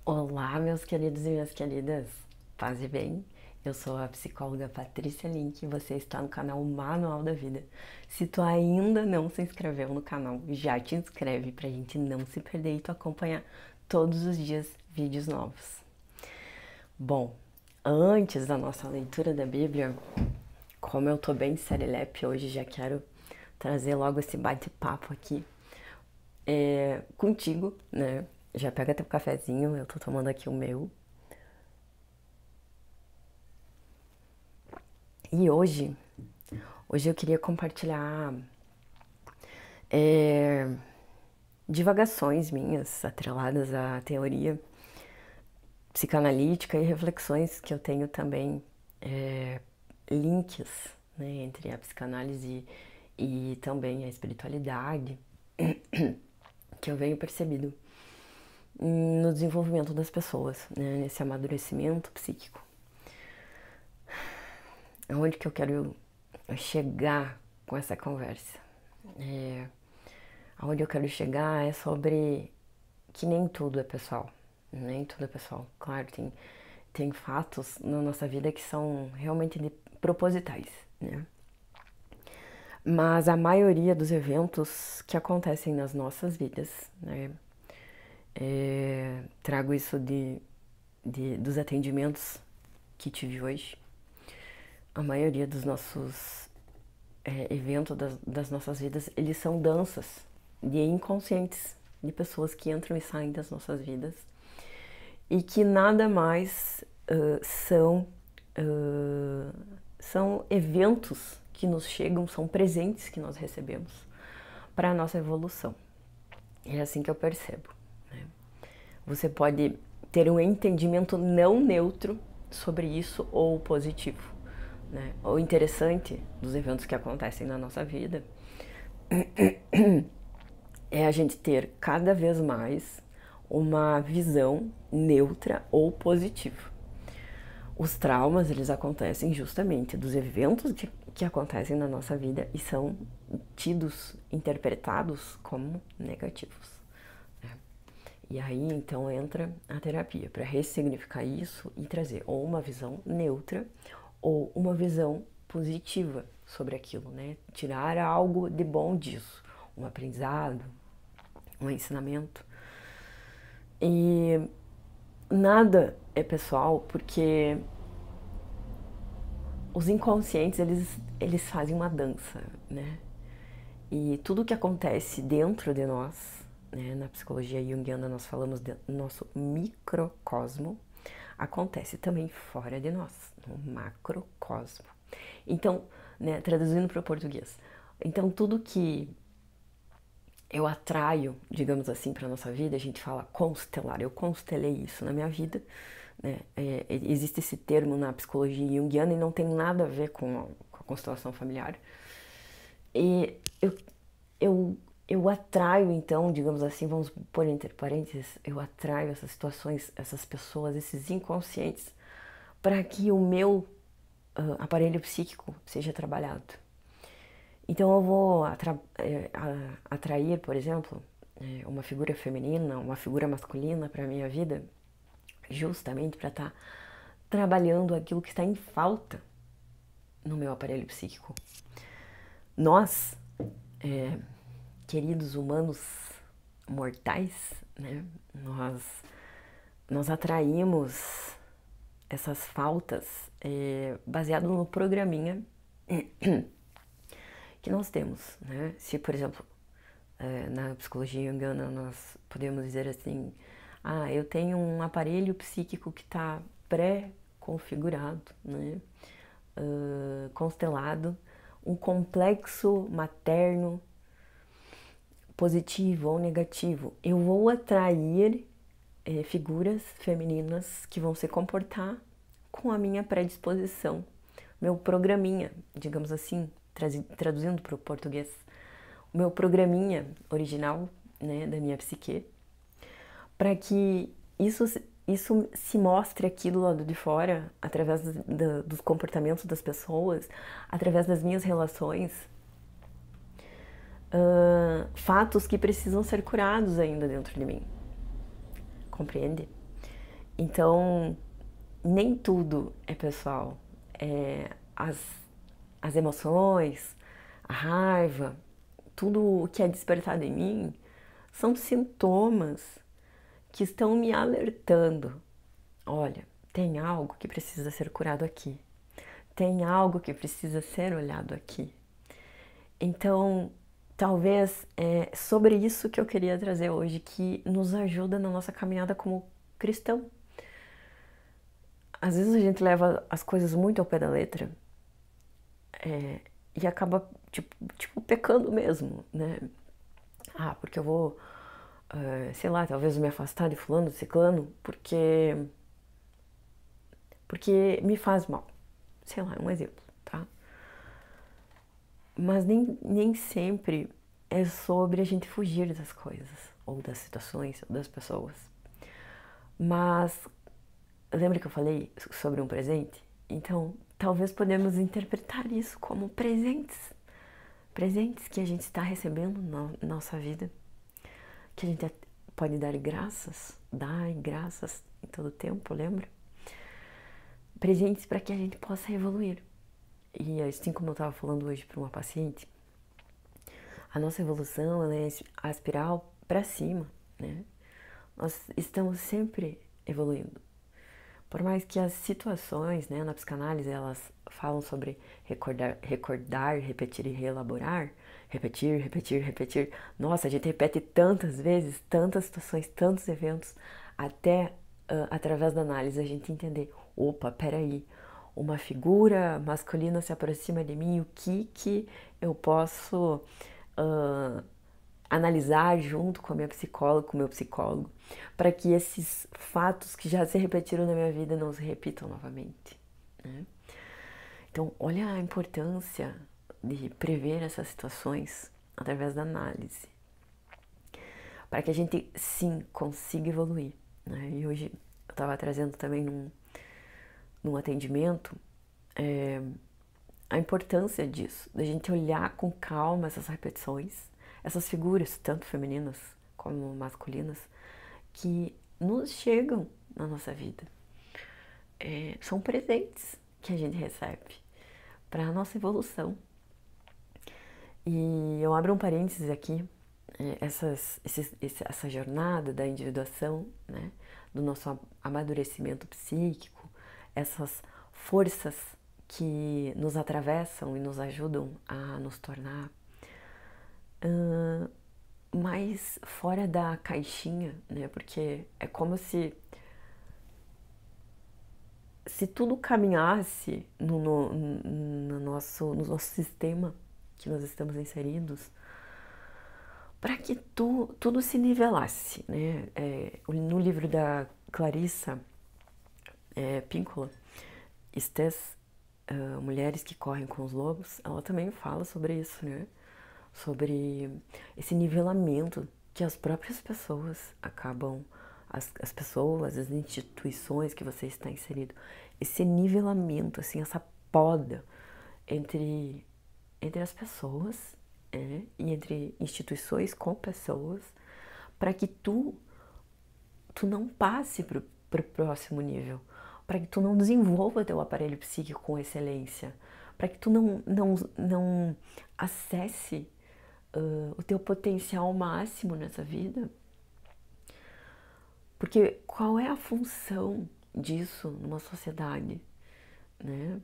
Olá, meus queridos e minhas queridas, paz e bem? Eu sou a psicóloga Patrícia Link e você está no canal Manual da Vida. Se tu ainda não se inscreveu no canal, já te inscreve pra gente não se perder e tu acompanhar todos os dias vídeos novos. Bom, antes da nossa leitura da Bíblia, como eu tô bem serelepe hoje, já quero trazer logo esse bate-papo aqui contigo, né? Já pega teu cafezinho, eu tô tomando aqui o meu. E hoje eu queria compartilhar é, divagações minhas atreladas à teoria psicanalítica e reflexões que eu tenho também, links, né, entre a psicanálise e também a espiritualidade, que eu venho percebido no desenvolvimento das pessoas, né, nesse amadurecimento psíquico. Aonde que eu quero chegar com essa conversa? Aonde eu quero chegar é sobre que nem tudo é pessoal. Nem tudo é pessoal. Claro, tem fatos na nossa vida que são realmente propositais, né? Mas a maioria dos eventos que acontecem nas nossas vidas, né? Trago isso dos atendimentos que tive hoje. A maioria dos nossos eventos das nossas vidas, eles são danças de inconscientes, de pessoas que entram e saem das nossas vidas e que nada mais são eventos que nos chegam, são presentes que nós recebemos para a nossa evolução. É assim que eu percebo, né? Você pode ter um entendimento não neutro sobre isso ou positivo, né? O interessante dos eventos que acontecem na nossa vida é a gente ter cada vez mais uma visão neutra ou positiva. Os traumas, eles acontecem justamente dos eventos que acontecem na nossa vida e são tidos, interpretados como negativos. Né? E aí, então, entra a terapia para ressignificar isso e trazer ou uma visão neutra ou uma visão positiva sobre aquilo, né? Tirar algo de bom disso, um aprendizado, um ensinamento. E nada é pessoal porque os inconscientes, eles fazem uma dança, né? E tudo que acontece dentro de nós, né, na psicologia junguiana nós falamos do nosso microcosmo, acontece também fora de nós, no macrocosmo. Então, né, traduzindo para o português, então tudo que eu atraio, digamos assim, para a nossa vida, a gente fala constelar, eu constelei isso na minha vida, né? Existe esse termo na psicologia junguiana e não tem nada a ver com a constelação familiar. E eu atraio, então, digamos assim, vamos pôr entre parênteses, eu atraio essas situações, essas pessoas, esses inconscientes, para que o meu aparelho psíquico seja trabalhado. Então eu vou atrair, por exemplo, uma figura feminina, uma figura masculina para a minha vida, justamente para estar trabalhando aquilo que está em falta no meu aparelho psíquico. Nós, queridos humanos mortais, né, nós atraímos essas faltas baseado no programinha que nós temos, né? Se, por exemplo, na psicologia junguiana nós podemos dizer assim, eu tenho um aparelho psíquico que está pré-configurado, né? Constelado, um complexo materno positivo ou negativo. Eu vou atrair figuras femininas que vão se comportar com a minha predisposição, meu programinha, digamos assim, traduzindo para o português, o meu programinha original, né, da minha psique, para que isso se mostre aqui do lado de fora, através dos comportamentos das pessoas, através das minhas relações, fatos que precisam ser curados ainda dentro de mim. Compreende? Então, nem tudo é pessoal. É, as emoções, a raiva, tudo o que é despertado em mim são sintomas que estão me alertando. Olha, tem algo que precisa ser curado aqui. Tem algo que precisa ser olhado aqui. Então, talvez é sobre isso que eu queria trazer hoje, que nos ajuda na nossa caminhada como cristão. Às vezes a gente leva as coisas muito ao pé da letra e acaba, tipo, pecando mesmo, né? Ah, porque eu vou, sei lá, talvez me afastar de fulano, de ciclano, porque me faz mal. Sei lá, é um exemplo, tá? Mas nem sempre é sobre a gente fugir das coisas, ou das situações, ou das pessoas. Mas lembra que eu falei sobre um presente? Então, talvez podemos interpretar isso como presentes. Presentes que a gente está recebendo na nossa vida. Que a gente pode dar graças, em todo tempo, lembra? Presentes para que a gente possa evoluir. E assim como eu estava falando hoje para uma paciente, a nossa evolução ela é a espiral para cima, né? Nós estamos sempre evoluindo. Por mais que as situações, né, na psicanálise, elas falam sobre recordar, repetir e reelaborar, repetir, repetir, repetir. Nossa, a gente repete tantas vezes, tantas situações, tantos eventos, até através da análise a gente entender, opa, peraí, uma figura masculina se aproxima de mim, o que eu posso analisar junto com a minha psicóloga, com o meu psicólogo, para que esses fatos que já se repetiram na minha vida não se repitam novamente, né? Então, olha a importância de prever essas situações através da análise, para que a gente, sim, consiga evoluir, né? E hoje eu estava trazendo também num atendimento a importância disso, da gente olhar com calma essas repetições, essas figuras, tanto femininas como masculinas, que nos chegam na nossa vida. São presentes que a gente recebe para a nossa evolução. E eu abro um parênteses aqui, essa jornada da individuação, né, do nosso amadurecimento psíquico, essas forças que nos atravessam e nos ajudam a nos tornar mais fora da caixinha, né? Porque é como se tudo caminhasse no nosso sistema que nós estamos inseridos, para que tudo se nivelasse, né? No livro da Clarissa Pinkola, Estes, Mulheres que Correm com os Lobos, ela também fala sobre isso, né? Sobre esse nivelamento que as próprias pessoas acabam, as pessoas, as instituições que você está inserido, esse nivelamento, assim, essa poda entre as pessoas e entre instituições com pessoas, para que tu não passe para o próximo nível, para que tu não desenvolva teu aparelho psíquico com excelência, para que tu não acesse o teu potencial máximo nessa vida. Porque qual é a função disso numa sociedade, né?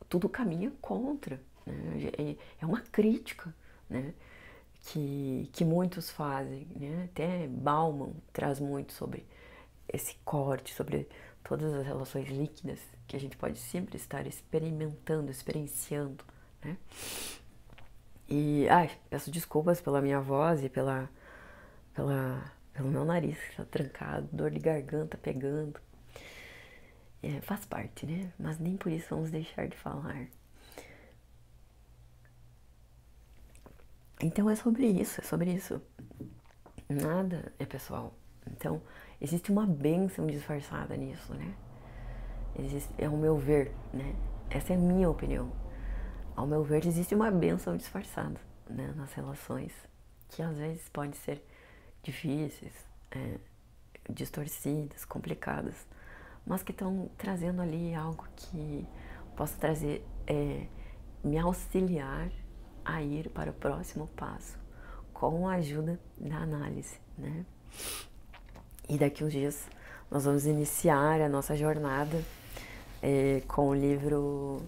Tudo caminha contra, né? É uma crítica, né? Que muitos fazem, né? Até Bauman traz muito sobre esse corte, sobre todas as relações líquidas que a gente pode sempre estar experimentando, experienciando, né? E, peço desculpas pela minha voz e pelo meu nariz que tá trancado, dor de garganta pegando. Faz parte, né? Mas nem por isso vamos deixar de falar. Então é sobre isso. Nada é pessoal. Então, existe uma bênção disfarçada nisso, né? É o meu ver, né? Essa é a minha opinião. Ao meu ver, existe uma bênção disfarçada, né? Nas relações, que às vezes podem ser difíceis, distorcidas, complicadas, mas que estão trazendo ali algo que possa trazer, me auxiliar a ir para o próximo passo com a ajuda da análise, né? E daqui uns dias nós vamos iniciar a nossa jornada com o livro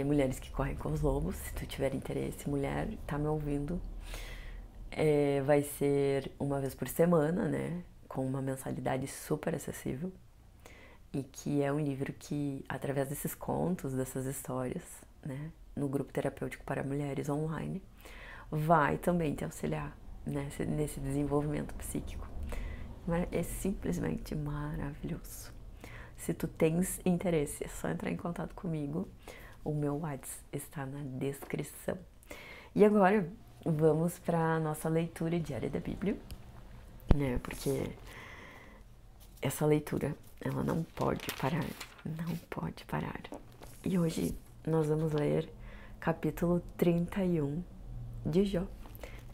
Mulheres que Correm com os Lobos. Se tu tiver interesse, mulher, tá me ouvindo, vai ser uma vez por semana, né? Com uma mensalidade super acessível. E que é um livro que, através desses contos, dessas histórias, né? No grupo terapêutico para mulheres online, vai também te auxiliar, né? Nesse desenvolvimento psíquico. É simplesmente maravilhoso. Se tu tens interesse, é só entrar em contato comigo. O meu WhatsApp está na descrição. E agora vamos para a nossa leitura diária da Bíblia, né? Porque essa leitura, ela não pode parar, não pode parar. E hoje nós vamos ler capítulo 31 de Jó.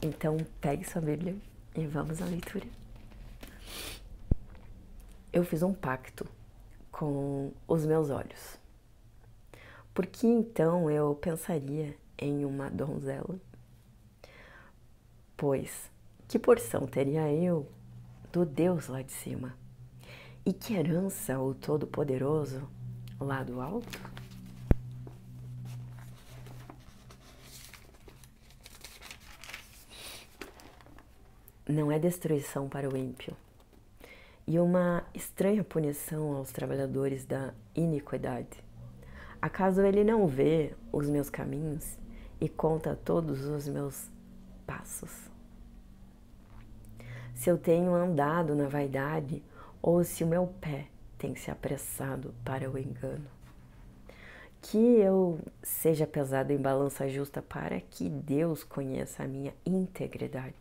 Então pegue sua Bíblia e vamos à leitura. Eu fiz um pacto com os meus olhos. Por que então eu pensaria em uma donzela? Pois, que porção teria eu do Deus lá de cima? E que herança o Todo-Poderoso lá do alto? Não é destruição para o ímpio, e uma estranha punição aos trabalhadores da iniquidade. Acaso ele não vê os meus caminhos e conta todos os meus passos? Se eu tenho andado na vaidade ou se o meu pé tem se apressado para o engano. Que eu seja pesado em balança justa para que Deus conheça a minha integridade.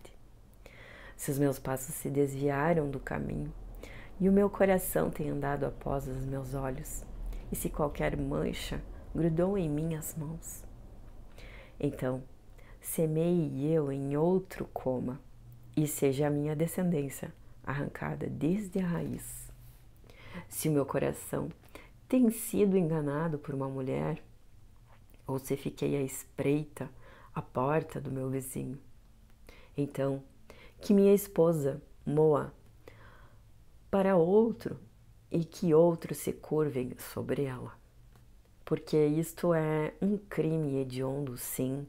Se os meus passos se desviaram do caminho e o meu coração tem andado após os meus olhos, e se qualquer mancha grudou em minhas mãos, então semeie eu em outro coma, e seja a minha descendência arrancada desde a raiz. Se o meu coração tem sido enganado por uma mulher, ou se fiquei à espreita à porta do meu vizinho, então que minha esposa moa para outro e que outros se curvem sobre ela. Porque isto é um crime hediondo, sim,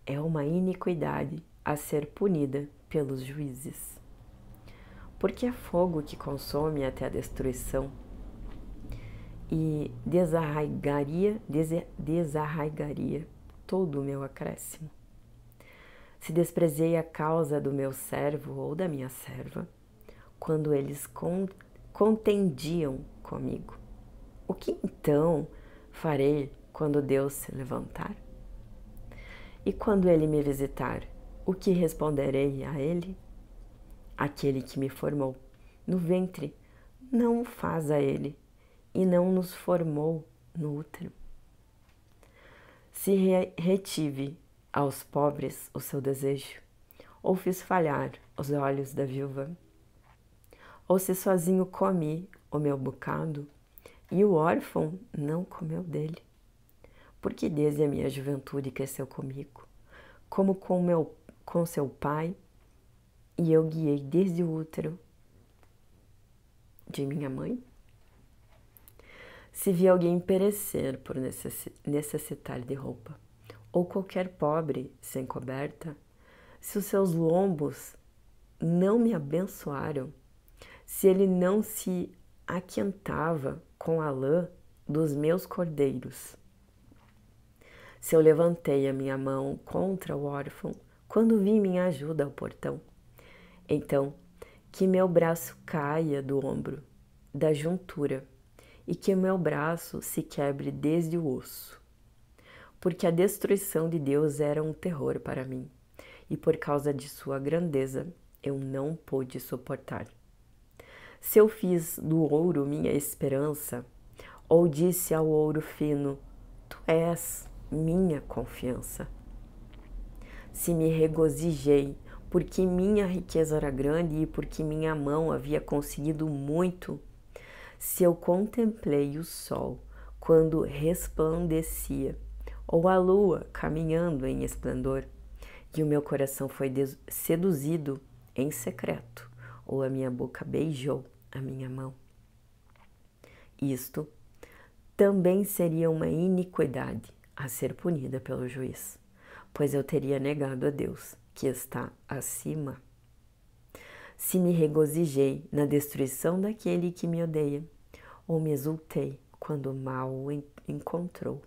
é uma iniquidade a ser punida pelos juízes. Porque é fogo que consome até a destruição e desarraigaria todo o meu acréscimo. Se desprezei a causa do meu servo ou da minha serva, quando eles contendiam comigo, o que então farei quando Deus se levantar? E quando ele me visitar, o que responderei a ele? Aquele que me formou no ventre não faz a ele, e não nos formou no útero. Se retive aos pobres o seu desejo, ou fiz falhar os olhos da viúva, ou se sozinho comi o meu bocado, e o órfão não comeu dele, porque desde a minha juventude cresceu comigo, como com seu pai, e eu guiei desde o útero de minha mãe. Se vi alguém perecer por necessitar de roupa, ou qualquer pobre sem coberta, se os seus lombos não me abençoaram, se ele não se aquentava com a lã dos meus cordeiros, se eu levantei a minha mão contra o órfão, quando vi minha ajuda ao portão, então que meu braço caia do ombro, da juntura, e que o meu braço se quebre desde o osso. Porque a destruição de Deus era um terror para mim, e por causa de sua grandeza eu não pude suportar. Se eu fiz do ouro minha esperança, ou disse ao ouro fino, tu és minha confiança. Se me regozijei porque minha riqueza era grande e porque minha mão havia conseguido muito, se eu contemplei o sol quando resplandecia, ou a lua caminhando em esplendor, e o meu coração foi seduzido em secreto, ou a minha boca beijou a minha mão. Isto também seria uma iniquidade a ser punida pelo juiz, pois eu teria negado a Deus, que está acima. Se me regozijei na destruição daquele que me odeia, ou me exultei quando o mal o encontrou,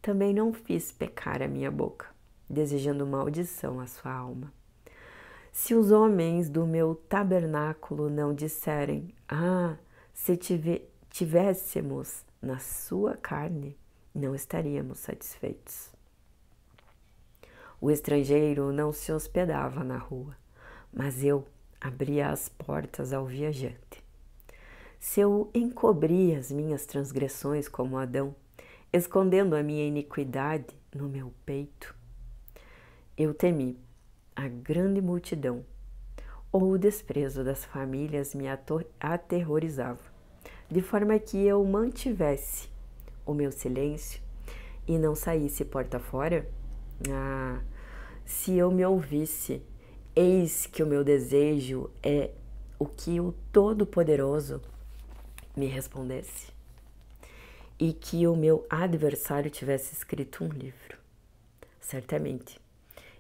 também não fiz pecar a minha boca, desejando maldição à sua alma. Se os homens do meu tabernáculo não disserem, se tivéssemos na sua carne, não estaríamos satisfeitos. O estrangeiro não se hospedava na rua, mas eu abria as portas ao viajante. Se eu encobri as minhas transgressões como Adão, escondendo a minha iniquidade no meu peito, eu temi a grande multidão, ou o desprezo das famílias me aterrorizava, de forma que eu mantivesse o meu silêncio e não saísse porta fora. Se eu me ouvisse, eis que o meu desejo é o que o Todo-Poderoso me respondesse, e que o meu adversário tivesse escrito um livro. Certamente,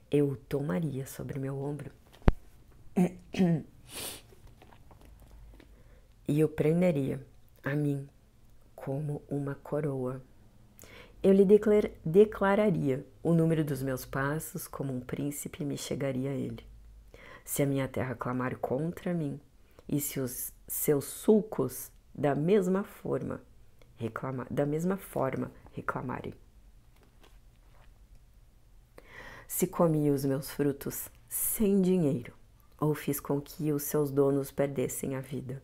eu o tomaria sobre meu ombro e o prenderia a mim como uma coroa. Eu lhe declararia o número dos meus passos, como um príncipe me chegaria a ele. Se a minha terra clamar contra mim, e se os seus sulcos da mesma forma reclamarem. Se comi os meus frutos sem dinheiro, ou fiz com que os seus donos perdessem a vida.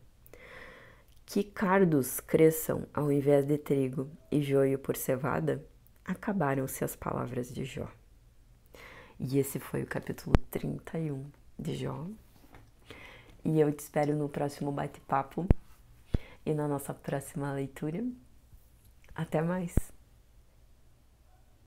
Que cardos cresçam ao invés de trigo e joio por cevada, acabaram-se as palavras de Jó. E esse foi o capítulo 31 de Jó. E eu te espero no próximo bate-papo e na nossa próxima leitura. Até mais!